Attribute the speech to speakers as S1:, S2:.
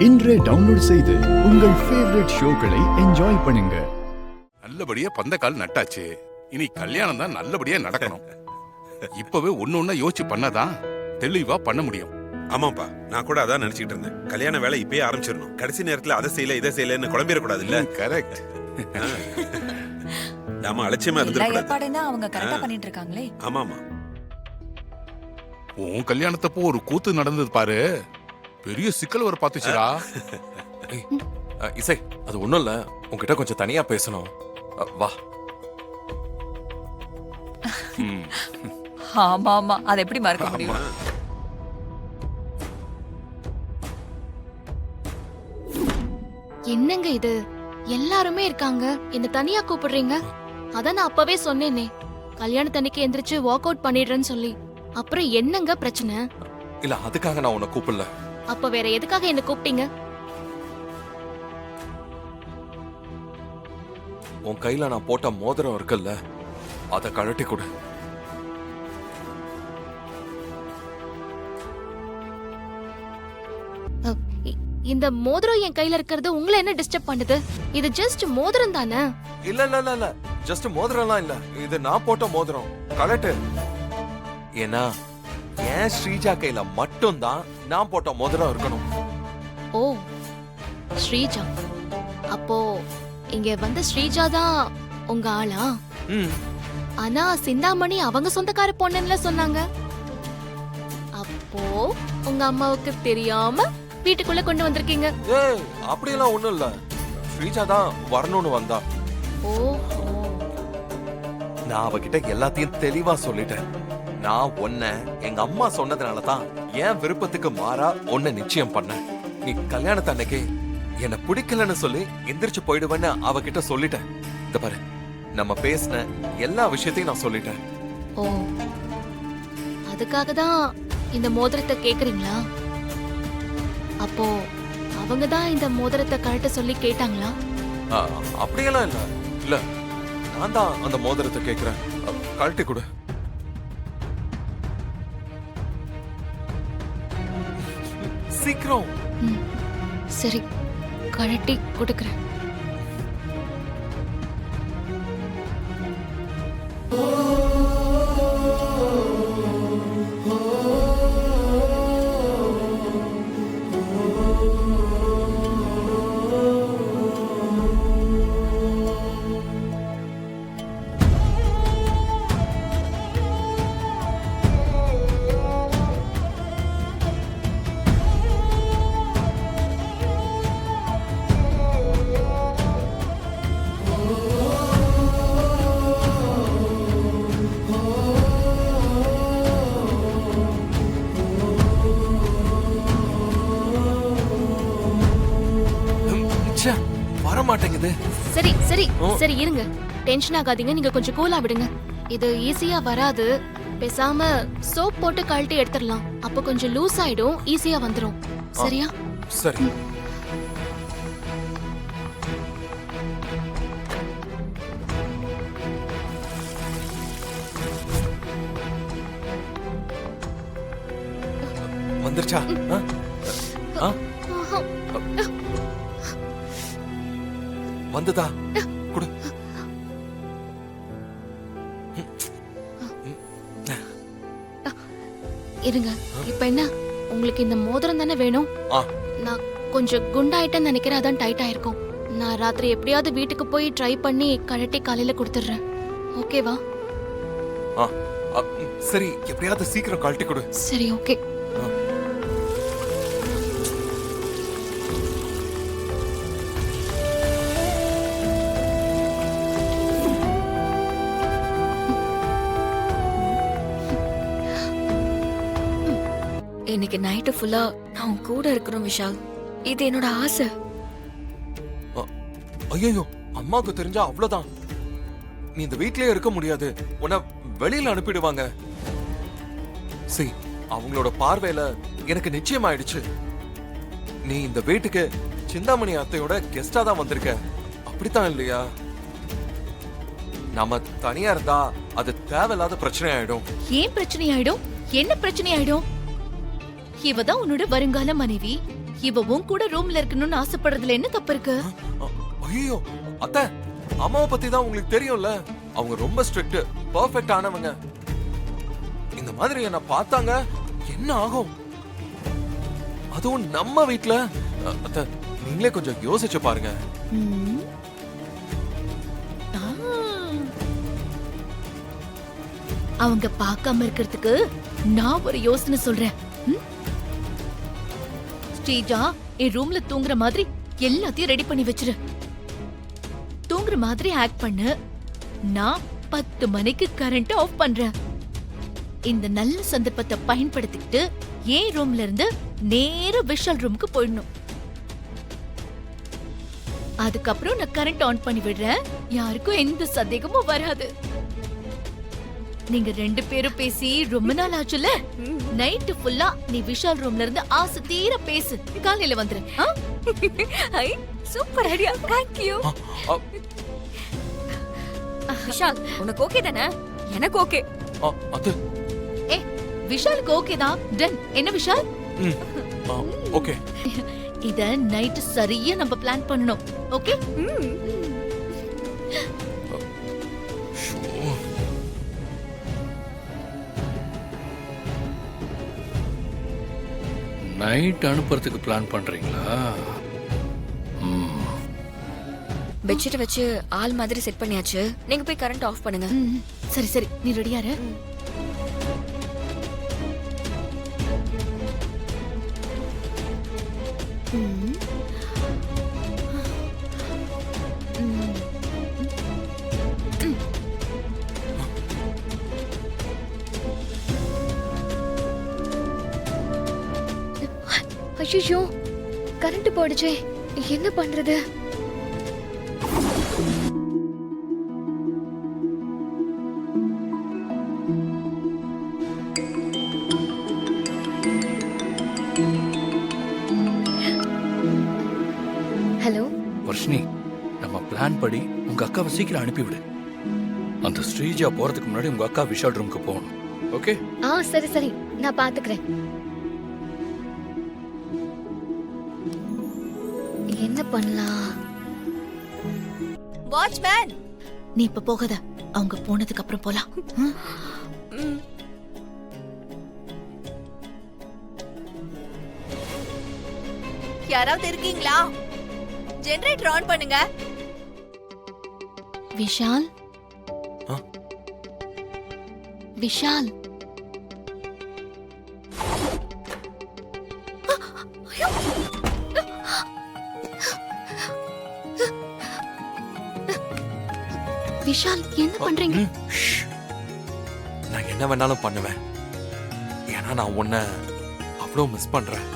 S1: இன்றே டவுன்லோட் செய்து உங்கள் ஃபேவரட் ஷோக்களை என்ஜாய் பண்ணுங்க.
S2: நல்லபடியா பந்தக்கால் நட்டாச்சு. இனி கல்யாணம் தான் நல்லபடியா நடக்கணும். இப்பவே ஒண்ணு யோசிச்சு பண்ணாதான் தெளிவா பண்ண முடியும்.
S3: ஆமாப்பா, நான் கூட அதான் நினைச்சிட்டு இருந்தேன். கல்யாண வேலை இப்பயே ஆரம்பிச்சிடணும். கடைசி நேரத்துல அதை செய்யல இதை செய்யலன்னு குழம்பிடக்கூடாது இல்ல?
S2: கரெக்ட்.
S3: நாம அலட்சியமா இருந்துடக்கூடாது.
S4: அவங்க கரெக்டா பண்ணிட்டு இருக்காங்களே.
S3: ஆமாமா.
S2: உன் கல்யாணத்தப்போ ஒரு கூத்து நடந்தது பாரு, பெரிய சிக்கல் வர பாத்துச்சுடா.
S5: இசை, அது ஒண்ணும் இல்ல, உன்கிட்ட கொஞ்சம் தனியா பேசணும். வா.
S4: ஆமா ஆமா, அதை எப்படி மறக்க முடியும்?
S6: என்னங்க இது, எல்லாருமே இருக்காங்க, என்ன தனியா கூப்பிடுறீங்க? அதான் நான் அப்பவே சொன்னேனே, கல்யாணத்தன்னைக்கு எந்திரிச்சு வாக் அவுட் பண்ணிடுறேன்னு சொல்லி. அப்புறம் என்னங்க பிரச்சனை?
S5: இல்ல, அதுக்காக நான் உன்னை கூப்பிடல.
S6: அப்ப வேற எதுக்காக என்ன கூப்பிட்டீங்க?
S5: உன் கையில நான் போட்ட மோதிரம் இருக்குல்ல, அத கழட்டி கொடு.
S6: இந்த மோதிரம் என் கையில இருக்கிறது உங்களை என்ன டிஸ்டர்ப் பண்ணுது? இது ஜஸ்ட் மோதிரம் தானே.
S5: இல்ல இல்ல இல்ல இல்ல, ஜஸ்ட் மோதிரம்லாம் இல்ல, இது நான் போட்ட மோதிரம். கழட்டு. ஏன்னா ஏன் ஸ்ரீஜா கையில மட்டும்தான் நான் போட்ட மோதிரம் இருக்கணும்.
S6: ஓ, ஸ்ரீஜா. அப்போ இங்க வந்த ஸ்ரீஜா தான் உங்க ஆளா? ஆனா சிந்தாமணி அவங்க சொந்தக்கார பொண்ணுன்னு சொன்னாங்க. அப்போ உங்க அம்மாவுக்கு தெரியாம வீட்டுக்குள்ள கொண்டு வந்திருக்கீங்க.
S5: ஏய், அப்படியெல்லாம் ஒண்ணும் இல்ல, ஸ்ரீஜா தான் வரணும்னு வந்தா.
S6: ஓஹோ.
S5: நான் அவகிட்ட எல்லாத்தையும் தெளிவா சொல்லிட்டேன். நான் உன்னை எங்க அம்மா சொன்னதுனால தான் என் விருப்பத்துக்கு மாறா உன்னை நிச்சயம் பண்ணேன். நீ கல்யாணத்து அன்னைக்கு என்ன பிடிக்கலன்னு சொல்லி எந்திரிச்சு போயிடுவேன்னு அவகிட்ட சொல்லிட்டேன். இந்த பாரு, நம்ம பேசின எல்லா விஷயத்தையும் நான் சொல்லிட்டேன்.
S6: ஓ, அதுக்காக தான் இந்த மோதிரத்தை கேக்குறீங்களா? அப்போ அவங்க தான் இந்த மோதிரத்தை கழட்ட சொல்லி கேட்டாங்களா?
S5: அப்படியெல்லாம் இல்ல. இல்ல, நான் தான் அந்த மோதிரத்தை கேக்குறேன். கழட்டி கொடு. சீக்கிரம்.
S6: சரி, கழட்டி கொடுக்கறேன்.
S5: வர மாட்டேங்குது.
S6: சரி சரி சரி, இருங்க, டென்ஷன் ஆகாதீங்க. நீங்க கொஞ்சம் கூலா விடுங்க. இது ஈஸியா வராது. பேசாம சோப் போட்டு கழட்டி எடுத்துடலாம். அப்ப கொஞ்சம் லூஸ் ஆயிடும், ஈஸியா வந்துரும். சரியா?
S5: சரி. வந்துருச்சா? வந்துதா? குடு.
S6: இருங்க, இப்ப என்ன உங்களுக்கு இந்த மோதிரம் தானே வேணும்? நான் கொஞ்சம் குண்டாயிட்டேன்னு நினைக்கிறேன், அதான் டைட் ஆயிருக்கும். நான் ராத்திரி எப்படியாவது வீட்டுக்கு போய் ட்ரை பண்ணி கழட்டி காலையில கொடுத்துடுறேன். ஓகேவா?
S5: சரி, எப்படியாவது சீக்கிரம் கழட்டி கொடு.
S6: சரி, ஓகே.
S4: இன்னைக்கு நைட்டு ஃபுல்லா நான் உன் கூட இருக்கணும் விஷால். இது என்னோட ஆசை.
S5: ஐயோ, அம்மாவுக்கு தெரிஞ்சா அவ்வளவுதான். நீ இந்த வீட்லயே இருக்க முடியாது, உன்னை வெளியில அனுப்பிடுவாங்க. சரி, அவங்களோட பார்வையில எனக்கு நிச்சயம் ஆயிடுச்சு. நீ இந்த வீட்டுக்கு சிந்தாமணி அத்தையோட கெஸ்டா தான் வந்திருக்க, அப்படித்தான் இல்லையா? நாம தனியா இருந்தா அது தேவையில்லாத பிரச்சனை ஆயிடும்.
S6: ஏன் பிரச்சனை ஆயிடும்? என்ன பிரச்சனை ஆயிடும்? இவதான் உன்னோட வருங்கால மனைவி.
S7: இவ உன் கூட ரூம்ல இருக்கணும்னு ஆசைப்படுறதுல என்ன தப்பு இருக்கு?
S5: ஐயோ அத்தை, அம்மாவை பத்தி தான் உங்களுக்கு தெரியும்ல. அவங்க ரொம்ப ஸ்ட்ரிக்ட், பெர்ஃபெக்ட் ஆனவங்க. இந்த மாதிரி என்ன பார்த்தாங்க என்ன ஆகும்? அதுவும் நம்ம வீட்ல. அத்தை, நீங்களே கொஞ்சம் யோசிச்சு பாருங்க.
S7: ம். ஆ. அவங்க பார்க்காம இருக்கிறதுக்கு நான் ஒரு யோசனை சொல்றேன். ம்? ஸ்ரீஜா, என் ரூம்ல தூங்குற மாதிரி எல்லாத்தையும் ரெடி பண்ணி வச்சிரு. தூங்குற மாதிரி ஆக்ட் பண்ணு. நான் 10 மணிக்கு கரண்ட் ஆஃப் பண்றேன். இந்த நல்ல சந்தர்ப்பத்தை பயன்படுத்திக்கிட்டு என் ரூம்ல இருந்து நேரா விஷால் ரூமுக்கு போயிடணும். அதுக்கப்புறம் நான் கரண்ட் ஆன் பண்ணி விடுறேன். யாருக்கும் எந்த சந்தேகமும் வராது. நீங்க 2 பேரும் பேசி ரொம்ப நாள் ஆச்சுல. நைட்டு ஃபுல்லா நீ விஷால் ரூம்ல இருந்து ஆசை தீர பேசு. காலையில வந்துரு. ஆ?
S4: ஐ சூப்பர் ஐடியா, தேங்க் யூ.
S5: அ,
S4: விஷால், உனக்கு ஓகே தானே? எனக்கு ஓகே.
S5: அத்தை,
S7: ஏ, விஷாலுக்கு ஓகே தான். டன். என்ன விஷால்?
S5: ஓகே.
S7: இத நைட் சரியா நம்ம பிளான் பண்ணனும். ஓகே?
S1: நைட் அனுப்புறதுக்கு பிளான் பண்றீங்களா?
S4: பெட்ஷீட் வச்சு ஆள் மாதிரி செட் பண்ணியாச்சு. நீங்க போய் கரண்ட் ஆஃப் பண்ணுங்க.
S7: ம், சரி சரி, நீ ரெடியா இரு. ம். ம்.
S6: ஐயோ, கரண்ட் போயிடுச்சே, என்ன பண்றது? ஹலோ
S1: வர்ஷினி, நம்ம பிளான் படி உங்க அக்காவை சீக்கிரம் அனுப்பிவிடு. அந்த ஸ்ரீஜா போறதுக்கு முன்னாடி உங்க அக்கா விஷால் ரூமுக்கு போகணும். ஓகே?
S6: சரி சரி, நான் பாத்துக்கிறேன். என்ன பண்ணலாம்?
S4: வாட்ச்மேன்,
S7: நீ இப்ப போகாத. அவங்க போனதுக்கு அப்புறம் போலாம். ம்?
S8: யாராவது இருக்கீங்களா? ஜெனரேட்டர் ஆன் பண்ணுங்க.
S7: விஷால்,
S5: ஆ?
S7: விஷால், விஷால், என்ன பண்றீங்க?
S5: ஷ். நான் என்ன வேணாலும் பண்ணுவேன். ஏன்னா நான் உன்னை அவ்வளோ மிஸ் பண்றேன்.